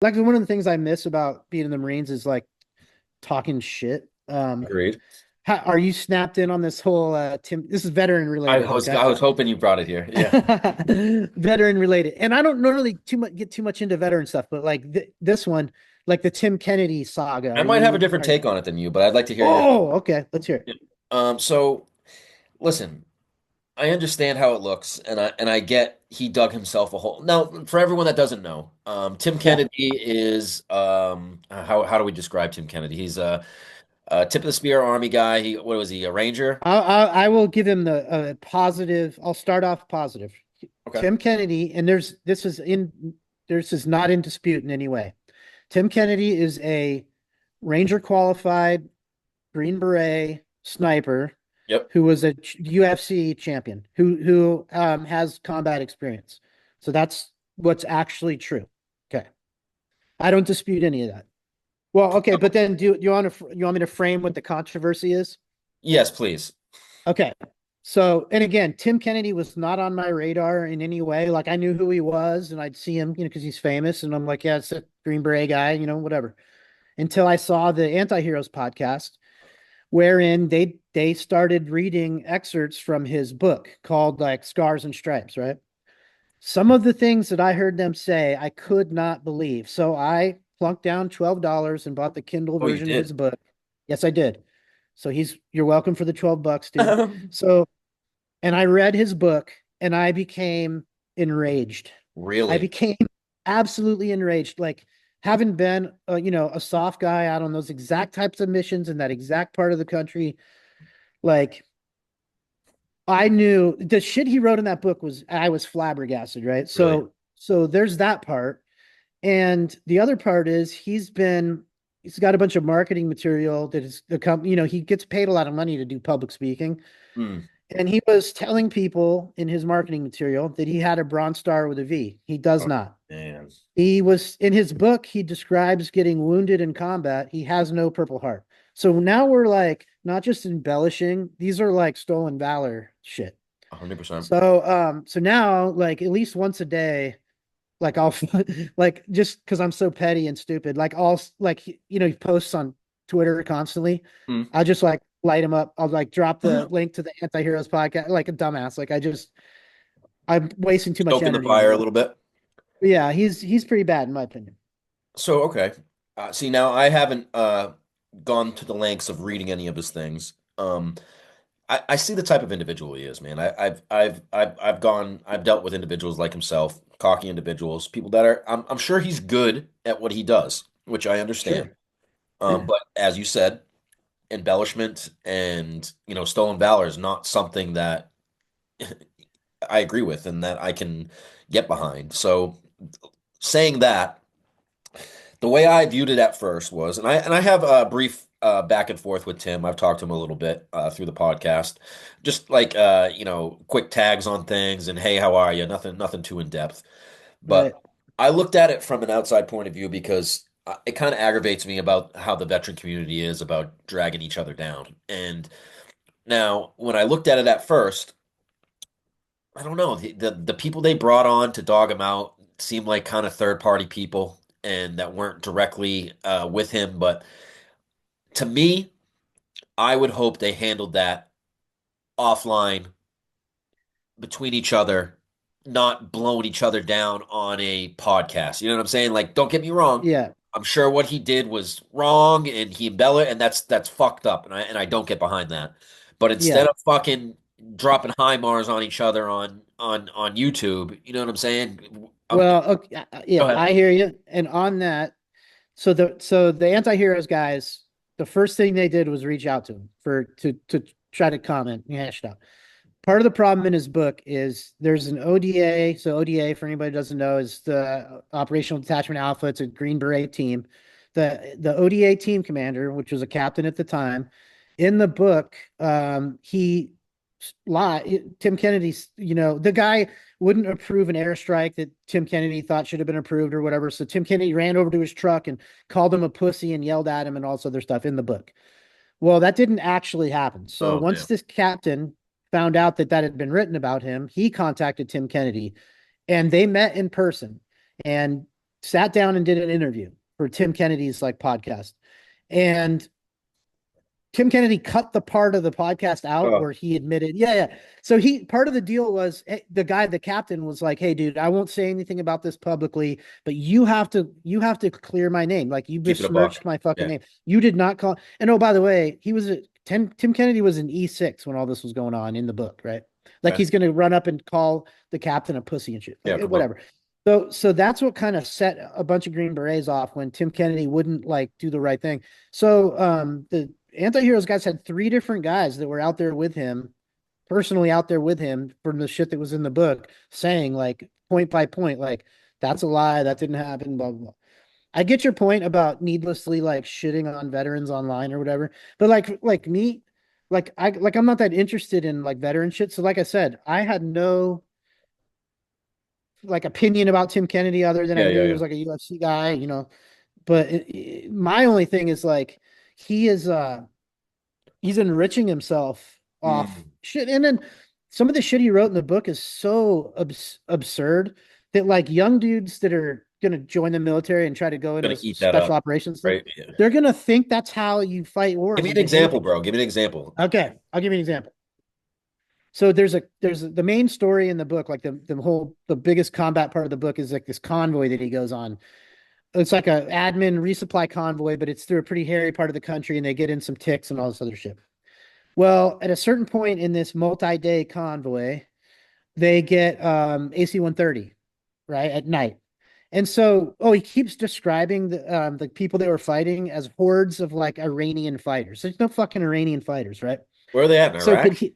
like one of the things I miss about being in the Marines is like talking shit. Agreed. Are you snapped in on this whole Tim? This is veteran I related, was okay? I was hoping you brought it here. Yeah. Veteran related, and I don't normally get too much into veteran stuff, but like this one, like the Tim Kennedy saga. I Are might have a you? different take on it than you, but I'd like to hear your. Oh, okay. Let's hear it. Yeah. So listen, I understand how it looks, and I get he dug himself a hole. Now, for everyone that doesn't know, Tim Yeah, Kennedy is how do we describe Tim Kennedy? He's a tip of the spear Army guy. He what was he, a Ranger? I will give him the positive. I'll start off positive. Okay. Tim Kennedy, and this is not in dispute in any way. Tim Kennedy is a Ranger qualified Green Beret sniper Yep. who was a UFC champion who has combat experience. So that's what's actually true. Okay. I don't dispute any of that. Well, okay, but then you want me to frame what the controversy is? Yes, please. Okay. So, and again, Tim Kennedy was not on my radar in any way. Like I knew who he was and I'd see him, because he's famous and I'm like, yeah, it's a Green Beret guy, whatever. Until I saw the Anti-Heroes podcast wherein they started reading excerpts from his book called like Scars and Stripes, right? Some of the things that I heard them say, I could not believe. So I plunked down $12 and bought the Kindle Oh, you version of did. his book. Yes, I did. So you're welcome for the $12, dude. So, and I read his book and I became enraged. I Really? became absolutely enraged. Like having been, a soft guy out on those exact types of missions in that exact part of the country, like I knew the shit he wrote in that book I was flabbergasted, right? Really? So there's that part. And the other part is he's got a bunch of marketing material that is the company, he gets paid a lot of money to do public speaking. Hmm. And he was telling people in his marketing material that he had a Bronze Star with a V. He does Oh, not. man. He was in his book, he describes getting wounded in combat. He has no Purple Heart. So now we're like not just embellishing, these are like stolen valor shit. 100%. So now like at least once a day, like I'll like just because I'm so petty and stupid, like I'll like he posts on Twitter constantly. Hmm. I'll just like light him up. I'll like drop the link to the Anti-Heroes podcast like a dumbass. Like I'm wasting too much Stoking the energy on fire it. a little bit. But yeah, he's pretty bad in my opinion. So, okay. See, now I haven't gone to the lengths of reading any of his things. I see the type of individual he is, man. I've dealt with individuals like himself, cocky individuals, people that are, I'm sure he's good at what he does, which I understand. Sure. Yeah. But as you said, embellishment and, stolen valor is not something that I agree with and that I can get behind. So saying that, the way I viewed it at first was, and I have a brief back and forth with Tim. I've talked to him a little bit through the podcast, just like quick tags on things and hey, how are you? Nothing too in depth. But Right. I looked at it from an outside point of view because it kind of aggravates me about how the veteran community is about dragging each other down. And now, when I looked at it at first, I don't know. The people they brought on to dog him out seemed like kind of third party people and that weren't directly with him. But to me, I would hope they handled that offline between each other, not blowing each other down on a podcast. You know what I'm saying? Like, don't get me wrong. Yeah. I'm sure what he did was wrong and he embellished, and that's fucked up, and I don't get behind that. But instead Yeah. of fucking dropping high mars on each other on YouTube, you know what I'm saying? Well, okay, Go yeah, ahead. I hear you. And on that, so the Anti-Heroes guys, the first thing they did was reach out to him to try to comment and hash it out. Part of the problem in his book is there's an ODA. So ODA, for anybody who doesn't know, is the Operational Detachment Alpha. It's a Green Beret team. The ODA team commander, which was a captain at the time, in the book, he lied. Tim Kennedy, the guy wouldn't approve an airstrike that Tim Kennedy thought should have been approved or whatever. So Tim Kennedy ran over to his truck and called him a pussy and yelled at him and all this other stuff in the book. Well, that didn't actually happen. So Oh once man. this captain found out that that had been written about him, he contacted Tim Kennedy and they met in person. And sat down and did an interview for Tim Kennedy's like podcast. And Tim Kennedy cut the part of the podcast out Oh, where he admitted, yeah, yeah. So he part of the deal was the guy, the captain was like, "Hey, dude, I won't say anything about this publicly, but you have to clear my name. Like you keep it a buck. besmirched my fucking Yeah. name. You did not call." And oh, by the way, Tim Kennedy was an E6 when all this was going on in the book, right? Like Okay. he's gonna run up and call the captain a pussy and shit, like Yeah. Promote. whatever. So that's what kind of set a bunch of Green Berets off when Tim Kennedy wouldn't like do the right thing. So the anti-heroes guys had three different guys that were out there with him, personally out there with him from the shit that was in the book, saying like point by point, like that's a lie, that didn't happen, blah blah blah. I get your point about needlessly like shitting on veterans online or whatever, but like me, I'm not that interested in like veteran shit. So like I said, I had no like opinion about Tim Kennedy other than I Yeah. knew Yeah. he Yeah. was like a UFC guy, But my only thing is like he is he's enriching himself off Mm. shit. And then some of the shit he wrote in the book is so absurd that like young dudes that are going to join the military and try to go Gonna into eat that special up, operations stuff, right? Yeah. they're going to think that's how you fight Give wars me and an behave. example, bro. Give me an example. Okay, I'll give you an example. So there's the main story in the book, like the biggest combat part of the book is like this convoy that he goes on. It's like a admin resupply convoy, but it's through a pretty hairy part of the country, and they get in some ticks and all this other shit. Well, at a certain point in this multi-day convoy, they get AC-130, right, at night. And so, he keeps describing the people they were fighting as hordes of like Iranian fighters. There's no fucking Iranian fighters, right? Where are they at in So Iraq? could he,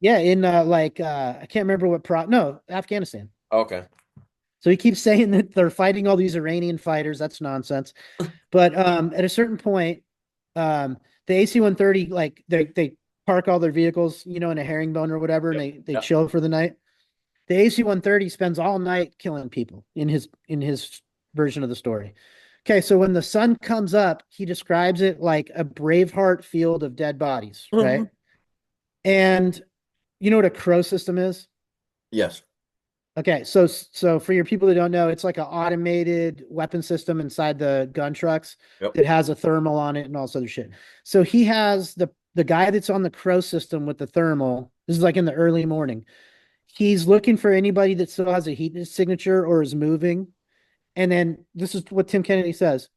yeah, in I can't remember no, Afghanistan. Okay. So he keeps saying that they're fighting all these Iranian fighters. That's nonsense. But at a certain point, um, the AC-130 like they park all their vehicles, in a herringbone or whatever, and Yep. they Yep. chill for the night. The AC-130 spends all night killing people in his version of the story. Okay, so when the sun comes up, he describes it like a Braveheart field of dead bodies, right? And you know what a crow system is? Yes. Okay, so for your people that don't know, it's like an automated weapon system inside the gun trucks Yep. that has a thermal on it and all this other shit. So he has the guy that's on the crow system with the thermal. This is like in the early morning. He's looking for anybody that still has a heat signature or is moving. And then this is what Tim Kennedy says.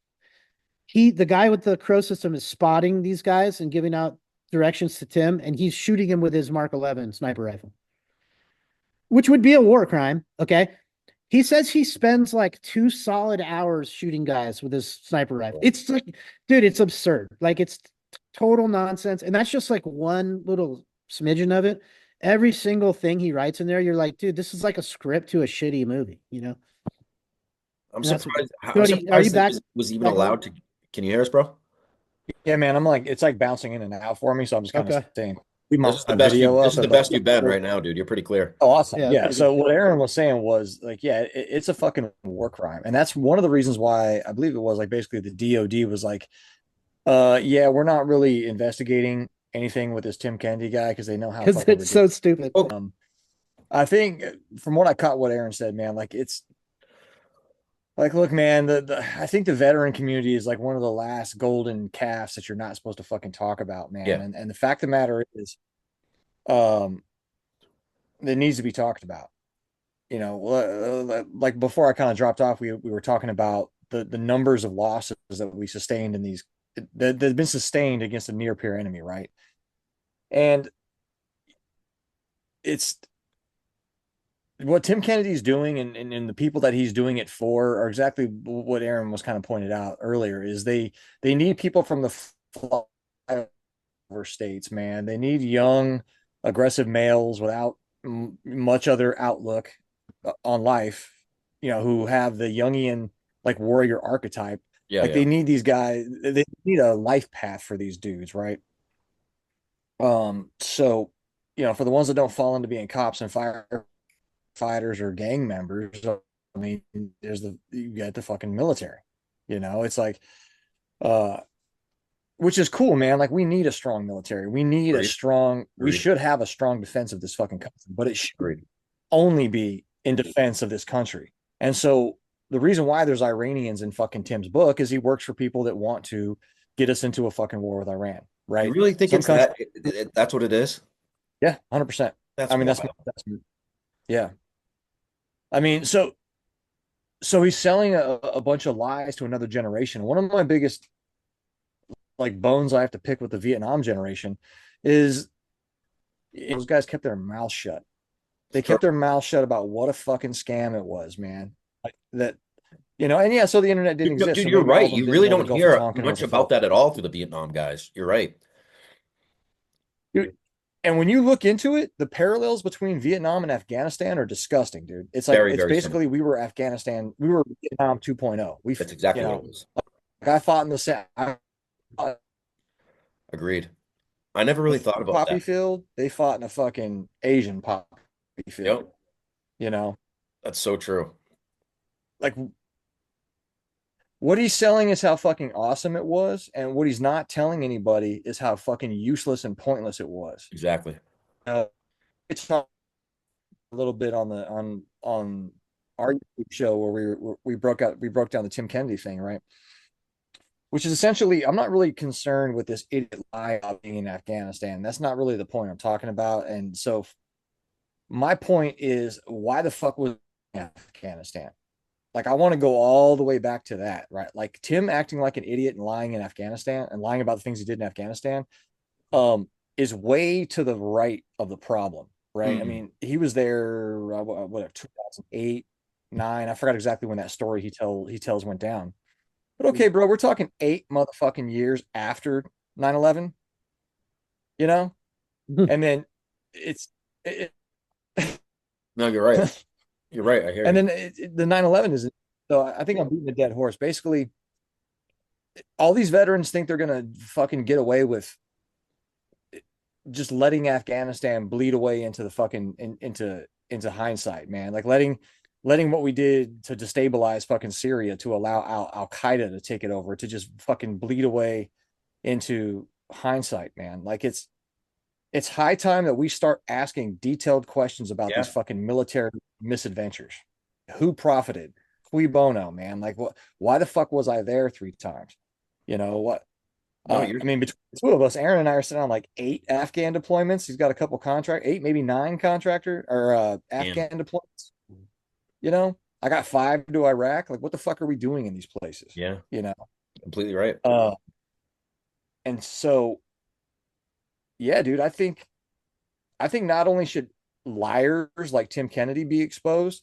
The guy with the crow system is spotting these guys and giving out directions to Tim, and he's shooting him with his Mark 11 sniper rifle, which would be a war crime. Okay. He says he spends like 2 solid hours shooting guys with his sniper rifle. It's like, dude, it's absurd. Like it's total nonsense. And that's just like one little smidgen of it. Every single thing he writes in there, you're like, dude, this is like a script to a shitty movie. I'm And that's what, surprised. I'm Cody, are you surprised it back was even back home? allowed to. Can you hear us, bro? Yeah, man, I'm like, it's like bouncing in and out for me. So I'm just kind of Okay. saying, leave This my is the best you. video This up is the and best you've been right now, dude. You're pretty clear. oh, awesome. Yeah, Yeah. pretty So good. what Aaron was saying was like, yeah, it's a fucking war crime. And that's one of the reasons why I believe it was like basically the DOD was like, yeah, we're not really investigating anything with this Tim Kennedy guy because they know how Because fucking it's so ridiculous. stupid. Oh, I think from what I caught what Aaron said, man, like it's like, look, man, I think the veteran community is like one of the last golden calves that you're not supposed to fucking talk about, man. yeah. And the fact of the matter is, um, it needs to be talked about. Like before I kind of dropped off, we were talking about the numbers of losses that we sustained in these that have been sustained against a near peer enemy, right? And it's what Tim Kennedy's doing and the people that he's doing it for are exactly what Aaron was kind of pointed out earlier is they need people from the flyover states, man. They need young, aggressive males without much other outlook on life, who have the Jungian like warrior archetype. Yeah. Like Yeah. they need these guys, they need a life path for these dudes, right? So for the ones that don't fall into being cops and firefighters or gang members, I mean, you got the fucking military. It's like which is cool, man. Like we need a strong military. We need Agreed. we Agreed. should have a strong defense of this fucking country, but it should Agreed. only be in defense of this country. And so the reason why there's Iranians in fucking Tim's book is he works for people that want to get us into a fucking war with Iran, You right? really think Some it's country, that's what it is? yeah, 100%. That's I mean, wild. yeah. I mean, so he's selling a bunch of lies to another generation. One of my biggest like bones I have to pick with the Vietnam generation is those guys kept their mouth shut. They kept their mouth shut about what a fucking scam it was, man. Like that, and yeah, so the internet didn't exist. Dude, So you're maybe all right. of them You didn't really know the don't Gulf of hear Tonkin much was a about fucking that at all through the Vietnam guys. You're right. dude. And when you look into it, the parallels between Vietnam and Afghanistan are disgusting, dude. It's like Very, it's very similar. basically we were Afghanistan, we were Vietnam 2.0. That's exactly what it was. Like I fought in the same Agreed. I never really thought about poppy that. field. They fought in a fucking Asian poppy field. Yep. You know, That's so true. like what he's selling is how fucking awesome it was, and what he's not telling anybody is how fucking useless and pointless it was. Exactly. It's not a little bit on the on our YouTube show where we broke down the Tim Kennedy thing, right? Which is essentially, I'm not really concerned with this idiot lie about being in Afghanistan. That's not really the point I'm talking about. And so my point is, why the fuck was Afghanistan? Like, I want to go all the way back to that, right? Like Tim acting like an idiot and lying in Afghanistan and lying about the things he did in Afghanistan, is way to the right of the problem, right? I Mm. mean, he was there, what 2008, 9. I forgot exactly when that story he tells went down. But okay, bro, we're talking 8 motherfucking years after 9/11, you know? And then it's it, No, you're right. You're right. I hear and you. then the 9/11 is, so I think I'm beating a dead horse. Basically, all these veterans think they're gonna fucking get away with just letting Afghanistan bleed away into the fucking into hindsight, man. Like letting what we did to destabilize fucking Syria to allow Al Qaeda to take it over to just fucking bleed away into hindsight, man. Like it's high time that we start asking detailed questions about these Yeah. fucking military misadventures. Who profited? Cui bono, man? Like what? Why the fuck was I there 3 times? You know what? No, you're I mean, between the two of us, Aaron and I are sitting on like 8 Afghan deployments. He's got a couple contract, 8, maybe 9 contractor or damn. Afghan deployments. You know, I got 5 to Iraq. Like, what the fuck are we doing in these places? Yeah, You know, completely right. and so yeah, dude, I think not only should liars like Tim Kennedy be exposed,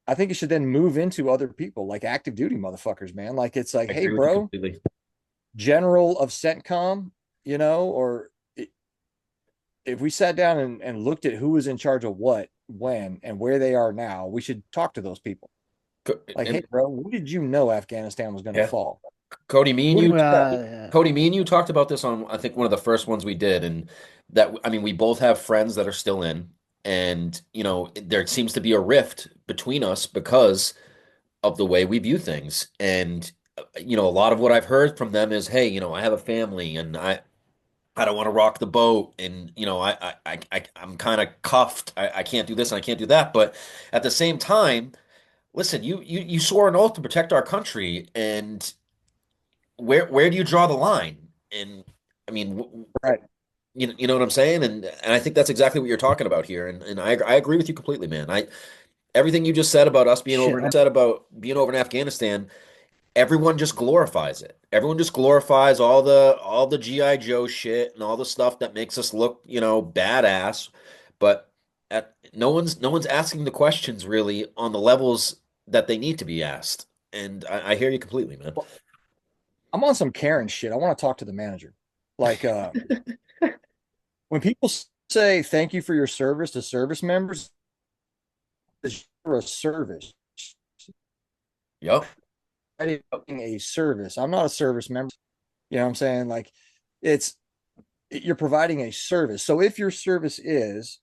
I think it should then move into other people like active duty motherfuckers, man. Like it's like, I hey, agree with you bro, completely. general of CENTCOM, or if we sat down and looked at who was in charge of what, when, and where they are now, we should talk to those people. Like, hey, And bro, when did you know Afghanistan was going to yeah, fall? Cody, me and What, you, uh, Cody, me and you talked about this on, I think, one of the first ones we did, and that, I mean, we both have friends that are still in, and there seems to be a rift between us because of the way we view things, and a lot of what I've heard from them is, hey, I have a family, and I don't want to rock the boat, and I'm kind of cuffed. I can't do this and I can't do that, but at the same time, listen, you swore an oath to protect our country, and where do you draw the line? And I mean, Right. you know what I'm saying? And I think that's exactly what you're talking about here. And I agree with you completely, man. Everything you just said about us being shit. over in Afghanistan, everyone just glorifies it. Everyone just glorifies all the GI Joe shit and all the stuff that makes us look, badass. But no one's asking the questions really on the levels that they need to be asked. And I hear you completely, man. Well, I'm on some Karen shit. I want to talk to the manager. Like, when people say thank you for your service to service members, it's for a service. Yep. A service. I'm not a service member. You know what I'm saying? Like, it's you're providing a service. So if your service is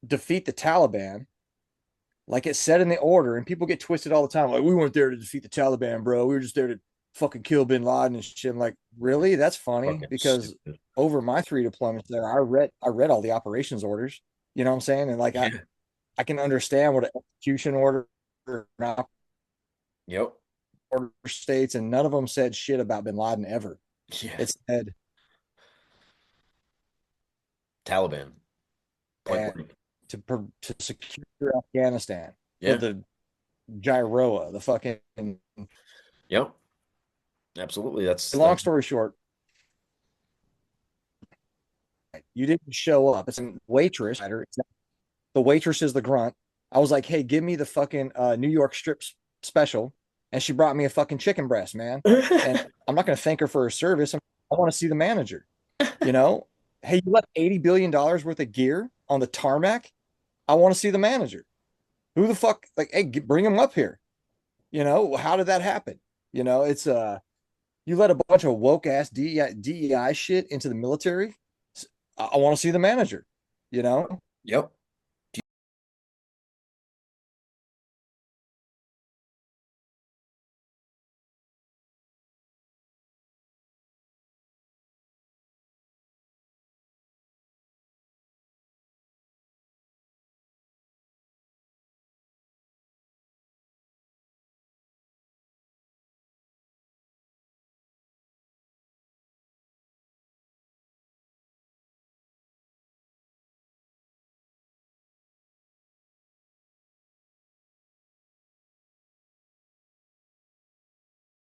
defeat the Taliban, like it said in the order, and people get twisted all the time, like we weren't there to defeat the Taliban, bro. We were just there to fucking kill Bin Laden and shit. I'm like, really? That's funny Fucking because stupid. over my 3 deployments there, I read all the operations orders. You know what I'm saying? And like Yeah. I can understand what an execution order Yep. border states, and none of them said shit about bin Laden ever. Yeah. It said Taliban. Point that blank. to secure Afghanistan for Yeah. the gyroa, the fucking. Yep. Absolutely. Long story short, you didn't show up. It's a waitress. The waitress is the grunt. I was like, hey, give me the fucking New York strip special. And she brought me a fucking chicken breast, man. And I'm not going to thank her for her service. I want to see the manager. You know, hey, you left $80 billion worth of gear on the tarmac. I want to see the manager. Who the fuck? Like, hey, bring him up here. You know, how did that happen? You know, it's you let a bunch of woke ass DEI shit into the military. I want to see the manager. You know, Yep.